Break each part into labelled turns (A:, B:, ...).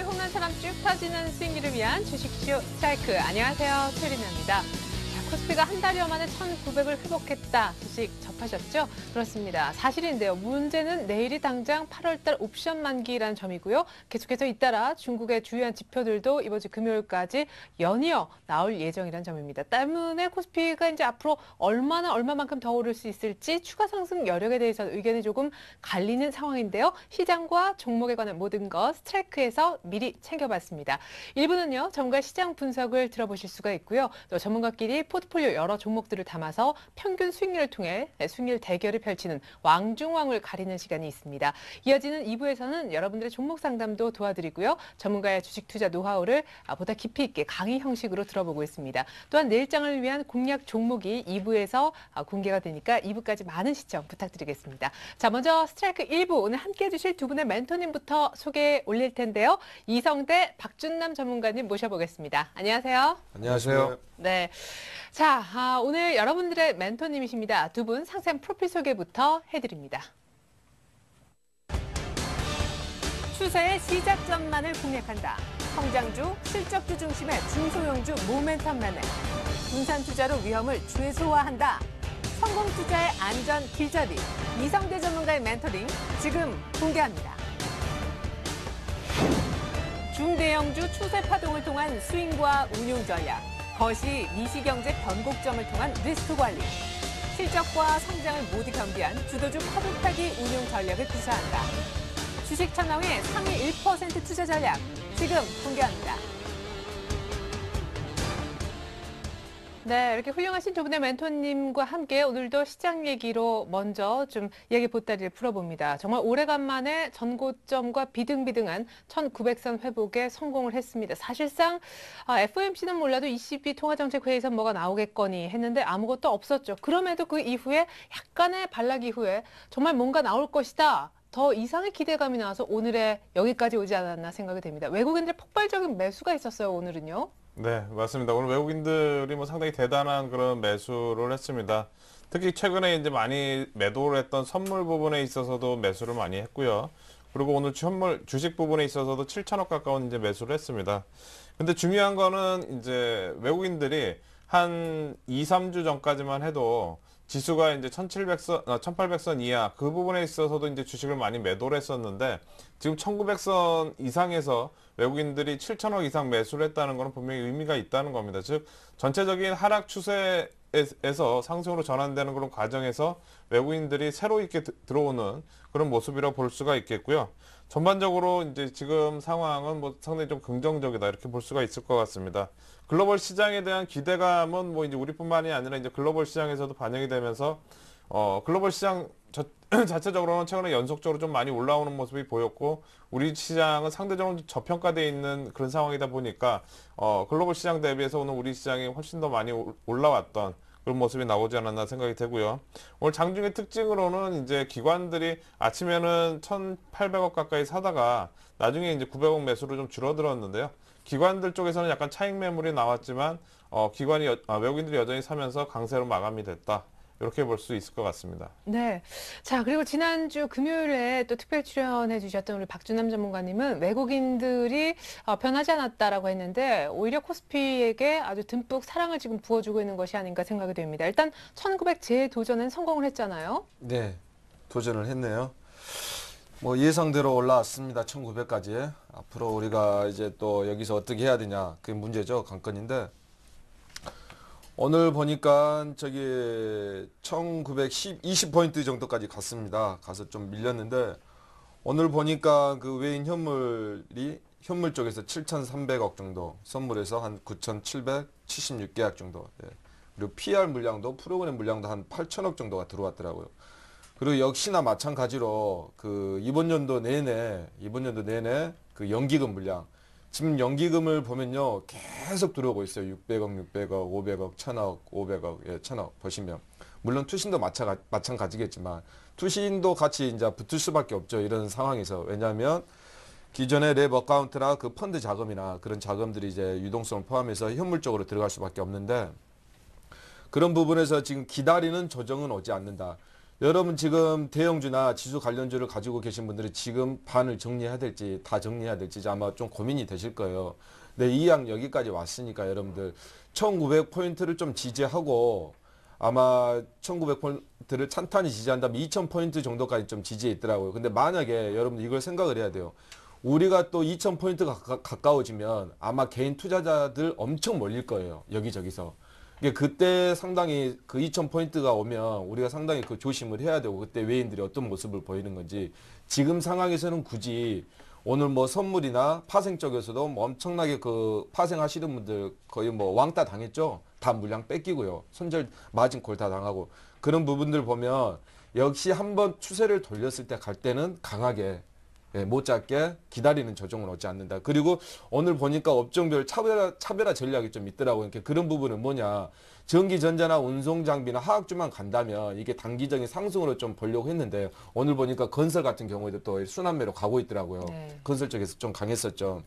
A: 몸에 홈런처럼 쭉 펴지는 스윙기를 위한 주식쇼 스트라이크. 안녕하세요, 최리나입니다. 코스피가 한 달여 만에 1,900을 회복했다. 소식 접하셨죠? 그렇습니다. 사실인데요. 문제는 내일이 당장 8월달 옵션 만기라는 점이고요. 계속해서 잇따라 중국의 주요한 지표들도 이번 주 금요일까지 연이어 나올 예정이라는 점입니다. 때문에 코스피가 이제 앞으로 얼마만큼 더 오를 수 있을지 추가 상승 여력에 대해서 의견이 조금 갈리는 상황인데요. 시장과 종목에 관한 모든 것 스트라이크에서 미리 챙겨봤습니다. 1부는요. 전문가 시장 분석을 들어보실 수가 있고요. 또 전문가끼리 포트폴리오 여러 종목들을 담아서 평균 수익률을 통해 수익률 대결을 펼치는 왕중왕을 가리는 시간이 있습니다. 이어지는 2부에서는 여러분들의 종목 상담도 도와드리고요. 전문가의 주식 투자 노하우를 보다 깊이 있게 강의 형식으로 들어보고 있습니다. 또한 내일장을 위한 공략 종목이 2부에서 공개가 되니까 2부까지 많은 시청 부탁드리겠습니다. 자, 먼저 스트라이크 1부 오늘 함께해 주실 두 분의 멘토님부터 소개 올릴 텐데요. 이성대 박준남 전문가님 모셔보겠습니다. 안녕하세요.
B: 안녕하세요.
A: 네. 자, 오늘 여러분들의 멘토님이십니다. 두 분 상세한 프로필 소개부터 해드립니다. 추세의 시작점만을 공략한다. 성장주, 실적주 중심의 중소형주 모멘텀 매매. 분산 투자로 위험을 최소화한다. 성공 투자의 안전 길잡이. 이성대 전문가의 멘토링 지금 공개합니다. 중대형주 추세 파동을 통한 스윙과 운용 전략. 거시 미시경제 변곡점을 통한 리스크 관리. 실적과 성장을 모두 겸비한 주도주 파도타기 운용 전략을 구사한다. 주식 천왕의 상위 1% 투자 전략 지금 공개합니다. 네, 이렇게 훌륭하신 두 분의 멘토님과 함께 오늘도 시장 얘기로 먼저 좀 이야기 보따리를 풀어봅니다. 정말 오래간만에 전고점과 비등비등한 1,900선 회복에 성공을 했습니다. 사실상 FOMC는 몰라도 ECB 통화정책회의에서 뭐가 나오겠거니 했는데 아무것도 없었죠. 그럼에도 그 이후에 약간의 반락 이후에 정말 뭔가 나올 것이다. 더 이상의 기대감이 나와서 오늘에 여기까지 오지 않았나 생각이 됩니다. 외국인들 폭발적인 매수가 있었어요, 오늘은요.
B: 네, 맞습니다. 오늘 외국인들이 상당히 대단한 그런 매수를 했습니다. 특히 최근에 이제 많이 매도를 했던 선물 부분에 있어서도 매수를 많이 했고요. 그리고 오늘 주식 부분에 있어서도 7천억 가까운 이제 매수를 했습니다. 근데 중요한 거는 이제 외국인들이 한 2, 3주 전까지만 해도 지수가 이제 1,700선, 1,800선 이하 그 부분에 있어서도 이제 주식을 많이 매도를 했었는데 지금 1,900선 이상에서 외국인들이 7천억 이상 매수를 했다는 것은 분명히 의미가 있다는 겁니다. 즉 전체적인 하락 추세에서 상승으로 전환되는 그런 과정에서 외국인들이 새로 있게 들어오는 그런 모습이라고 볼 수가 있겠고요. 전반적으로 이제 지금 상황은 상당히 좀 긍정적이다 이렇게 볼 수가 있을 것 같습니다. 글로벌 시장에 대한 기대감은 이제 우리뿐만이 아니라 이제 글로벌 시장에서도 반영이 되면서 글로벌 시장 자체적으로는 최근에 연속적으로 좀 많이 올라오는 모습이 보였고 우리 시장은 상대적으로 저평가되어 있는 그런 상황이다 보니까 글로벌 시장 대비해서 오늘 우리 시장이 훨씬 더 많이 올라왔던 그런 모습이 나오지 않았나 생각이 되고요. 오늘 장중의 특징으로는 이제 기관들이 아침에는 1,800억 가까이 사다가 나중에 이제 900억 매수로 좀 줄어들었는데요. 기관들 쪽에서는 약간 차익 매물이 나왔지만 외국인들이 여전히 사면서 강세로 마감이 됐다. 이렇게 볼 수 있을 것 같습니다.
A: 네. 자, 그리고 지난주 금요일에 또 특별 출연해 주셨던 우리 박준남 전문가님은 외국인들이 변하지 않았다라고 했는데 오히려 코스피에게 아주 듬뿍 사랑을 지금 부어주고 있는 것이 아닌가 생각이 됩니다. 일단 1900 재도전은 성공을 했잖아요.
C: 네, 도전을 했네요. 예상대로 올라왔습니다. 1900까지. 앞으로 우리가 이제 또 여기서 어떻게 해야 되냐. 그게 문제죠. 관건인데. 오늘 보니까 1920포인트 정도까지 갔습니다. 가서 좀 밀렸는데 오늘 보니까 그 외인 현물 쪽에서 7,300억 정도, 선물에서 한 9,776계약 정도. 예. 그리고 PR 물량도 프로그램 물량도 한 8천억 정도가 들어왔더라고요. 그리고 역시나 마찬가지로 그 이번 연도 내내 그 연기금 물량 지금 연기금을 보면요 계속 들어오고 있어요. 600억, 500억, 1,000억, 500억, 1,000억 보시면 물론 투신도 마찬가지겠지만 투신도 같이 이제 붙을 수밖에 없죠. 이런 상황에서 왜냐하면 기존의 랩 어카운트나 그 펀드 자금이나 그런 자금들이 이제 유동성을 포함해서 현물 쪽으로 들어갈 수밖에 없는데 그런 부분에서 지금 기다리는 조정은 오지 않는다. 여러분 지금 대형주나 지수 관련주를 가지고 계신 분들이 지금 반을 정리해야 될지 다 정리해야 될지 아마 좀 고민이 되실 거예요. 근데 이 양 여기까지 왔으니까 여러분들 1900포인트를 좀 지지하고 아마 1900포인트를 찬탄히 지지한 다음에 2000포인트 정도까지 좀 지지해 있더라고요. 근데 만약에 여러분들 이걸 생각을 해야 돼요. 우리가 또 2000포인트가 가까워지면 아마 개인 투자자들 엄청 몰릴 거예요. 여기저기서. 그때 상당히 그 2000포인트가 오면 우리가 상당히 그 조심을 해야 되고 그때 외인들이 어떤 모습을 보이는 건지 지금 상황에서는 굳이 오늘 뭐 선물이나 파생 쪽에서도 뭐 엄청나게 그 파생하시는 분들 거의 뭐 왕따 당했죠. 다 물량 뺏기고요. 손절 마진콜 다 당하고 그런 부분들 보면 역시 한번 추세를 돌렸을 때 갈 때는 강하게 못잡게 기다리는 조정을 얻지 않는다. 그리고 오늘 보니까 업종별 차별화 전략이 좀 있더라고요. 그런 부분은 뭐냐. 전기전자나 운송장비나 화학주만 간다면 이게 단기적인 상승으로 좀 보려고 했는데 오늘 보니까 건설 같은 경우에도 또 순환매로 가고 있더라고요.
A: 네.
C: 건설 쪽에서 좀 강했었죠.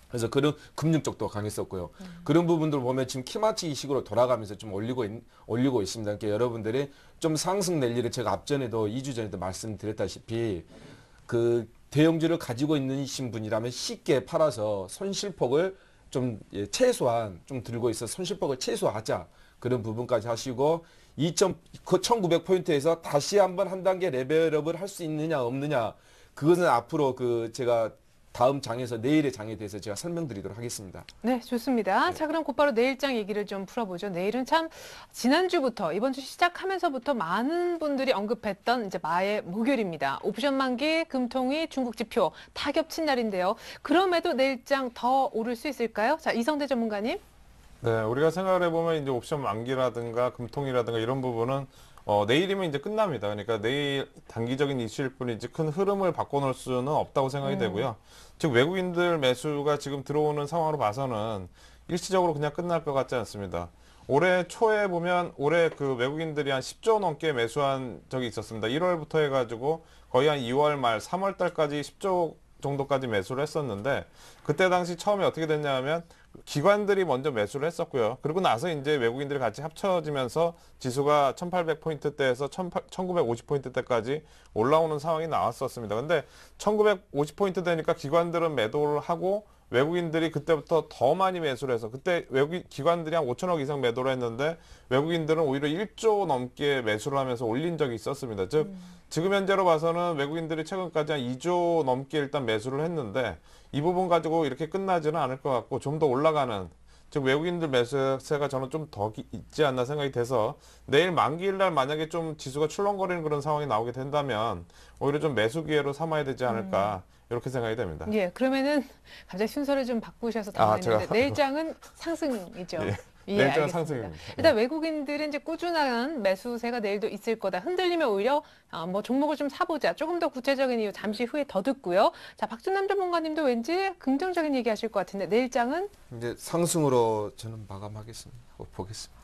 C: 그래서 그런 금융 쪽도 강했었고요. 그런 부분들 보면 지금 키맞추기식으로 돌아가면서 좀 올리고 있습니다. 그러니까 여러분들이 좀 상승 낼 일을 제가 앞전에도 2주 전에도 말씀드렸다시피 그 대형주를 가지고 있는 분이라면 쉽게 팔아서 손실폭을 좀 최소한 좀 들고 있어 손실폭을 최소화하자. 그런 부분까지 하시고 1900포인트에서 다시 한번 한 단계 레벨업을 할 수 있느냐 없느냐 그것은 앞으로 그 제가 다음 장에서 내일의 장에 대해서 제가 설명드리도록 하겠습니다.
A: 네, 좋습니다. 자, 그럼 곧바로 내일장 얘기를 좀 풀어보죠. 내일은 참 지난주부터 이번 주 시작하면서부터 많은 분들이 언급했던 이제 마의 목요일입니다. 옵션 만기, 금통위, 중국 지표 다 겹친 날인데요. 그럼에도 내일장 더 오를 수 있을까요? 자, 이성대 전문가님.
B: 네, 우리가 생각을 해보면 이제 옵션 만기라든가 금통이라든가 이런 부분은 내일이면 이제 끝납니다. 그러니까 내일 단기적인 이슈일 뿐이지 큰 흐름을 바꿔놓을 수는 없다고 생각이 되고요. 즉 외국인들 매수가 지금 들어오는 상황으로 봐서는 일시적으로 그냥 끝날 것 같지 않습니다. 올해 초에 보면 올해 그 외국인들이 한 10조 넘게 매수한 적이 있었습니다. 1월부터 해가지고 거의 한 2월 말 3월 달까지 10조 정도까지 매수를 했었는데 그때 당시 처음에 어떻게 됐냐면 기관들이 먼저 매수를 했었고요. 그리고 나서 이제 외국인들이 같이 합쳐지면서 지수가 1800포인트대에서 1950포인트대까지 올라오는 상황이 나왔었습니다. 근데 1950포인트 되니까 기관들은 매도를 하고 외국인들이 그때부터 더 많이 매수를 해서 그때 기관들이 한 5천억 이상 매도를 했는데 외국인들은 오히려 1조 넘게 매수를 하면서 올린 적이 있었습니다. 즉 지금 현재로 봐서는 외국인들이 최근까지 한 2조 넘게 일단 매수를 했는데 이 부분 가지고 이렇게 끝나지는 않을 것 같고 좀 더 올라가는 즉 외국인들 매수세가 저는 좀 더 있지 않나 생각이 돼서 내일 만기일 날 만약에 좀 지수가 출렁거리는 그런 상황이 나오게 된다면 오히려 좀 매수 기회로 삼아야 되지 않을까 이렇게 생각이 됩니다.
A: 예, 그러면은 갑자기 순서를 좀 바꾸셔서 당황했는데
B: 제가-
A: 내일장은 상승이죠.
B: 예.
A: 예,
B: 내일장은
A: 알겠습니다.
B: 상승입니다.
A: 일단 외국인들은 이제 꾸준한 매수세가 내일도 있을 거다. 흔들리면 오히려 뭐 종목을 좀 사보자. 조금 더 구체적인 이유 잠시 후에 더 듣고요. 자, 박준남 전문가님도 왠지 긍정적인 얘기 하실 것 같은데 내일장은
C: 이제 상승으로 저는 마감하겠습니다. 보겠습니다.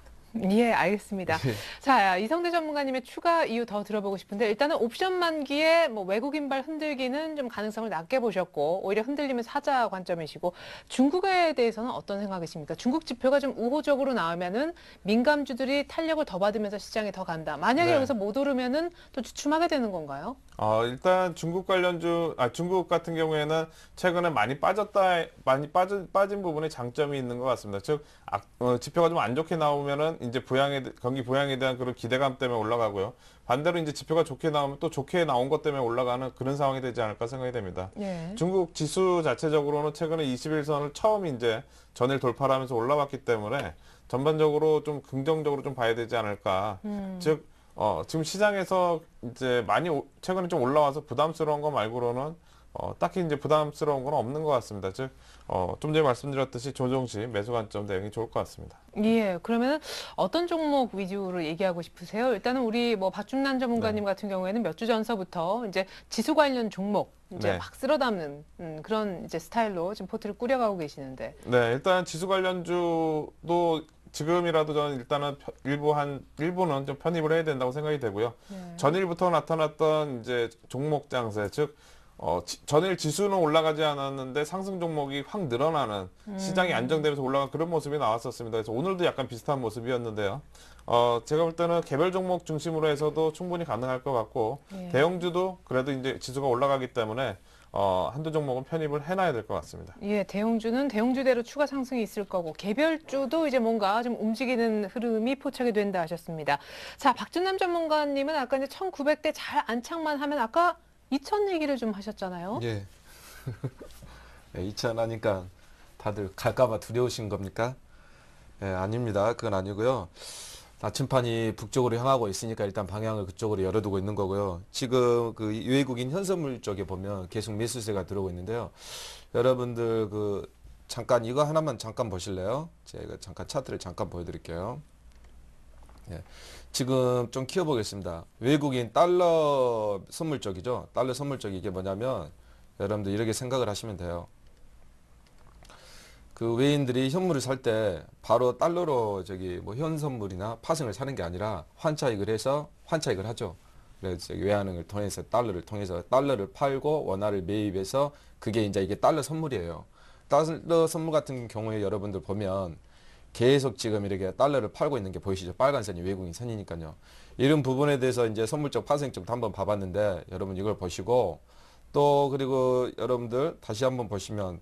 A: 예, 알겠습니다.
C: 예.
A: 자, 이성대 전문가님의 추가 이유 더 들어보고 싶은데 일단은 옵션 만기에 뭐 외국인발 흔들기는 좀 가능성을 낮게 보셨고 오히려 흔들리면 사자 관점이시고 중국에 대해서는 어떤 생각이십니까? 중국 지표가 좀 우호적으로 나오면은 민감주들이 탄력을 더 받으면서 시장에 더 간다. 만약에
B: 네.
A: 여기서 못 오르면은 또 주춤하게 되는 건가요?
B: 일단 중국 관련주, 중국 같은 경우에는 최근에 많이 빠진 부분에 장점이 있는 것 같습니다. 즉, 지표가 좀 안 좋게 나오면은 이제 경기 부양에 대한 그런 기대감 때문에 올라가고요. 반대로 이제 지표가 좋게 나오면 또 좋게 나온 것 때문에 올라가는 그런 상황이 되지 않을까 생각이 됩니다.
A: 예.
B: 중국 지수 자체적으로는 최근에 21선을 처음 이제 전일 돌파를 하면서 올라왔기 때문에 전반적으로 좀 긍정적으로 좀 봐야 되지 않을까. 즉, 지금 시장에서 이제 최근에 좀 올라와서 부담스러운 거 말고는 딱히 이제 부담스러운 건 없는 것 같습니다. 즉, 좀 전에 말씀드렸듯이 조정 시 매수 관점 대응이 좋을 것 같습니다.
A: 예, 그러면 어떤 종목 위주로 얘기하고 싶으세요? 일단은 우리 뭐 박준남 전문가님 같은 경우에는 몇 주 전서부터 이제 지수 관련 종목 이제
B: 네.
A: 막 쓸어 담는 그런 이제 스타일로 지금 포트를 꾸려가고 계시는데.
B: 네, 일단 지수 관련주도 지금이라도 저는 일단은 일부는 좀 편입을 해야 된다고 생각이 되고요.
A: 네.
B: 전일부터 나타났던 이제 종목 장세, 즉, 전일 지수는 올라가지 않았는데 상승 종목이 확 늘어나는 시장이 안정되면서 올라간 그런 모습이 나왔었습니다. 그래서 오늘도 약간 비슷한 모습이었는데요. 제가 볼 때는 개별 종목 중심으로 해서도 충분히 가능할 것 같고
A: 예.
B: 대형주도 그래도 이제 지수가 올라가기 때문에 한두 종목은 편입을 해놔야 될 것 같습니다.
A: 예, 대형주는 대형주대로 추가 상승이 있을 거고 개별주도 이제 뭔가 좀 움직이는 흐름이 포착이 된다 하셨습니다. 자, 박준남 전문가님은 아까 이제 1900대 잘 안착만 하면 아까 2000 얘기를 좀 하셨잖아요.
C: 예. 네, 2000 하니까 다들 갈까봐 두려우신 겁니까? 예, 아닙니다. 그건 아니고요. 나침판이 북쪽으로 향하고 있으니까 일단 방향을 그쪽으로 열어두고 있는 거고요. 지금 그 외국인 현선물 쪽에 보면 계속 매수세가 들어오고 있는데요. 여러분들 잠깐 이거 하나만 잠깐 보실래요? 제가 잠깐 차트를 잠깐 보여드릴게요. 예. 지금 좀 키워보겠습니다. 외국인 달러 선물 쪽이죠. 달러 선물 쪽이 이게 뭐냐면 여러분들 이렇게 생각을 하시면 돼요. 그 외인들이 현물을 살 때 바로 달러로 뭐 현선물이나 파생을 사는 게 아니라 환차익을 해서 환차익을 하죠. 그래서 외환은행을 통해서 달러를 통해서 달러를 팔고 원화를 매입해서 그게 이게 달러 선물이에요. 달러 선물 같은 경우에 여러분들 보면 계속 지금 이렇게 달러를 팔고 있는 게 보이시죠? 빨간 선이 외국인 선이니까요. 이런 부분에 대해서 이제 선물적 파생적도 한번 봐봤는데 여러분 이걸 보시고 또 그리고 여러분들 다시 한번 보시면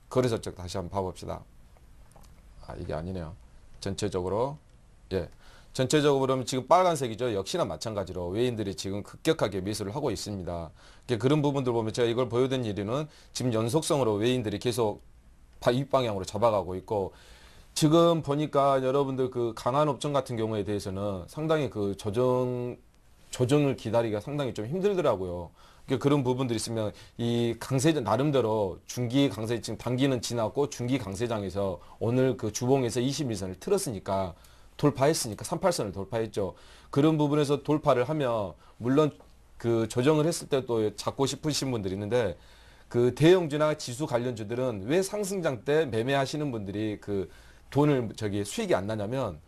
C: 거래소 쪽 다시 한번 봐봅시다. 이게 아니네요. 전체적으로 예, 전체적으로 그러면 지금 빨간색이죠. 역시나 마찬가지로 외인들이 지금 급격하게 매수를 하고 있습니다. 그런 부분들 보면 제가 이걸 보여드린 이유는 지금 연속성으로 외인들이 계속 이익 방향으로 잡아가고 있고 지금 보니까 여러분들 강한 업종 같은 경우에 대해서는 상당히 조정을 기다리기가 상당히 좀 힘들더라고요. 그런 부분들이 있으면 이 강세장 나름대로 중기 강세 지금 단기는 지났고 중기 강세장에서 오늘 주봉에서 21선을 틀었으니까 돌파했으니까 38선을 돌파했죠. 그런 부분에서 돌파를 하면 물론 조정을 했을 때 또 잡고 싶으신 분들이 있는데 대형주나 지수 관련주들은 왜 상승장 때 매매하시는 분들이 돈을 수익이 안 나냐면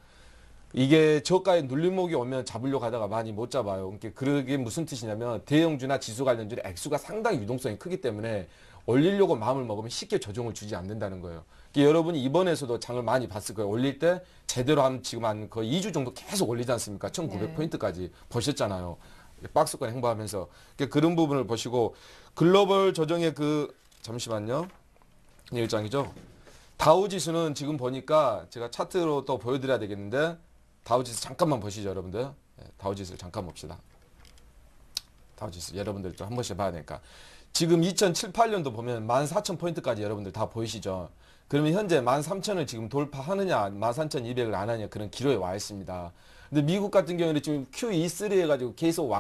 C: 이게 저가에 눌림목이 오면 잡으려고 하다가 많이 못 잡아요. 그게 무슨 뜻이냐면 대형주나 지수 관련주의 액수가 상당히 유동성이 크기 때문에 올리려고 마음을 먹으면 쉽게 조정을 주지 않는다는 거예요. 여러분이 이번에서도 장을 많이 봤을 거예요. 올릴 때 제대로 지금 거의 2주 정도 계속 올리지 않습니까? 1900포인트까지 보셨잖아요. 박스권 행보하면서. 그런 부분을 보시고 글로벌 조정의 잠시만요. 이 일장이죠. 다우지수는 지금 보니까 제가 차트로 또 보여드려야 되겠는데 다우지수 잠깐만 보시죠, 여러분들. 다우지수 잠깐 봅시다. 다우지수 여러분들 좀 한 번씩 봐야 되니까. 지금 2007, 8년도 보면 14,000포인트까지 여러분들 다 보이시죠? 그러면 현재 13,000을 지금 돌파하느냐, 13,200을 안 하느냐 그런 기로에 와 있습니다. 근데 미국 같은 경우는 지금 QE3 해가지고 계속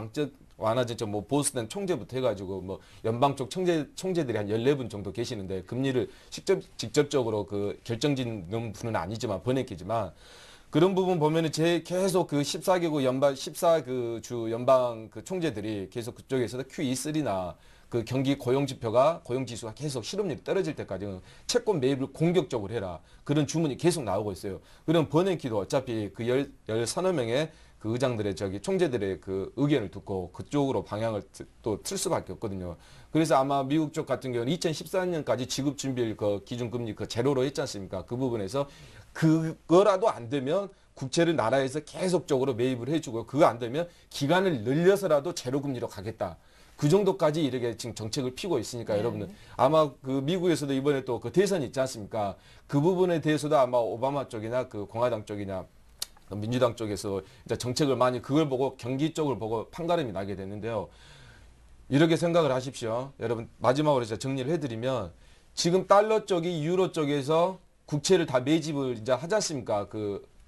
C: 완화됐죠. 보스턴 총재부터 해가지고 연방 쪽 총재들이 한 14분 정도 계시는데 금리를 직접적으로 결정짓는 분은 아니지만 번외기지만 그런 부분 보면은 계속 14개국 연방 14주 연방 총재들이 계속 그쪽에서도 QE3나 경기 고용지수가 계속 실업률이 떨어질 때까지 채권 매입을 공격적으로 해라. 그런 주문이 계속 나오고 있어요. 그럼 버냉키도 어차피 13여 명의 의장들의 총재들의 의견을 듣고 그쪽으로 방향을 또 틀 수밖에 없거든요. 그래서 아마 미국 쪽 같은 경우는 2014년까지 지급 준비율 기준금리 제로로 했지 않습니까? 그 부분에서 그거라도 안 되면 국채를 나라에서 계속적으로 매입을 해주고 그거 안 되면 기간을 늘려서라도 제로 금리로 가겠다. 그 정도까지 이렇게 지금 정책을 피고 있으니까 여러분들 아마 미국에서도 이번에 또 대선이 있지 않습니까? 그 부분에 대해서도 아마 오바마 쪽이나 공화당 쪽이나 민주당 쪽에서 이제 정책을 많이 그걸 보고 경기 쪽을 보고 판가름이 나게 됐는데요. 이렇게 생각을 하십시오. 여러분 마지막으로 제가 정리를 해드리면 지금 달러 쪽이 유로 쪽에서 국채를 다 매집을 이제 하지 않습니까?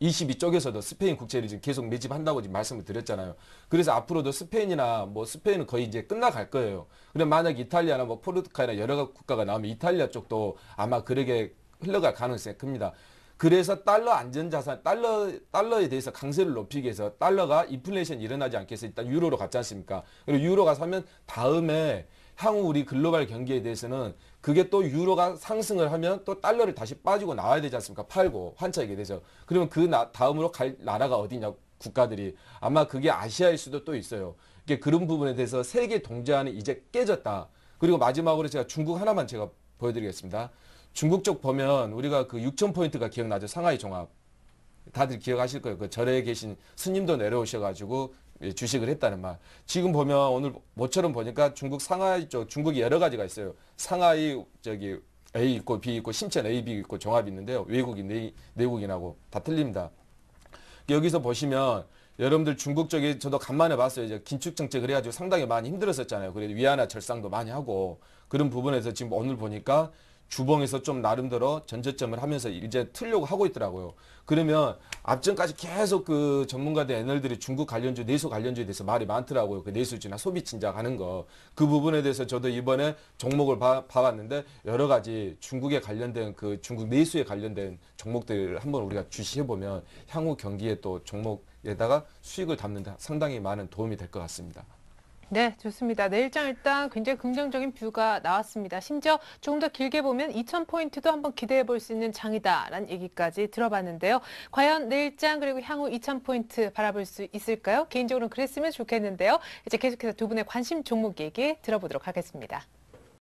C: 22쪽에서도 스페인 국채를 지금 계속 매집한다고 지금 말씀을 드렸잖아요. 그래서 앞으로도 스페인이나 스페인은 거의 이제 끝나갈 거예요. 그럼 만약 이탈리아나 포르투갈이나 여러 국가가 나오면 이탈리아 쪽도 아마 그렇게 흘러갈 가능성이 큽니다. 그래서 달러 안전자산, 달러에 대해서 강세를 높이기 위해서 달러가 인플레이션이 일어나지 않게 해서 일단 유로로 갔지 않습니까? 그리고 유로가 사면 다음에 향후 우리 글로벌 경기에 대해서는 그게 또 유로가 상승을 하면 또 달러를 다시 빠지고 나와야 되지 않습니까? 팔고 환차익에 대해서. 그러면 다음으로 갈 나라가 어디냐?
D: 국가들이 아마 그게 아시아일 수도 또 있어요. 이게 그런 부분에 대해서 세계 동제안이 이제 깨졌다. 그리고 마지막으로 제가 중국 하나만 제가 보여드리겠습니다. 중국 쪽 보면 우리가 그 6,000포인트가 기억나죠? 상하이 종합. 다들 기억하실 거예요. 그 절에 계신 스님도 내려오셔가지고 주식을 했다는 말. 지금 보면 오늘 모처럼 보니까 중국 상하이 쪽, 중국이 여러 가지가 있어요. 상하이 저기 A 있고 B 있고 신천 A, B 있고 종합이 있는데요. 외국인, 내국인하고 다 틀립니다. 여기서 보시면 여러분들 중국 쪽에 저도 간만에 봤어요. 이제 긴축 정책을 해가지고 상당히 많이 힘들었었잖아요. 그래도 위안화 절상도 많이 하고 그런 부분에서 지금 오늘 보니까 주봉에서 좀 나름대로 전저점을 하면서 이제 틀려고 하고 있더라고요. 그러면 앞전까지 계속 그 전문가들 애널들이 중국 관련주, 내수 관련주에 대해서 말이 많더라고요. 그 내수주나 소비 진작하는 거. 그 부분에 대해서 저도 이번에 종목을 봐봤는데 여러 가지 중국에 관련된 그 중국 내수에 관련된 종목들을 한번 우리가 주시해보면 향후 경기에 또 종목에다가 수익을 담는 데 상당히 많은 도움이 될 것 같습니다.
A: 네, 좋습니다. 내일장 일단 굉장히 긍정적인 뷰가 나왔습니다. 심지어 조금 더 길게 보면 2,000포인트도 한번 기대해 볼 수 있는 장이다라는 얘기까지 들어봤는데요. 과연 내일장 그리고 향후 2,000포인트 바라볼 수 있을까요? 개인적으로는 그랬으면 좋겠는데요. 이제 계속해서 두 분의 관심 종목 얘기 들어보도록 하겠습니다.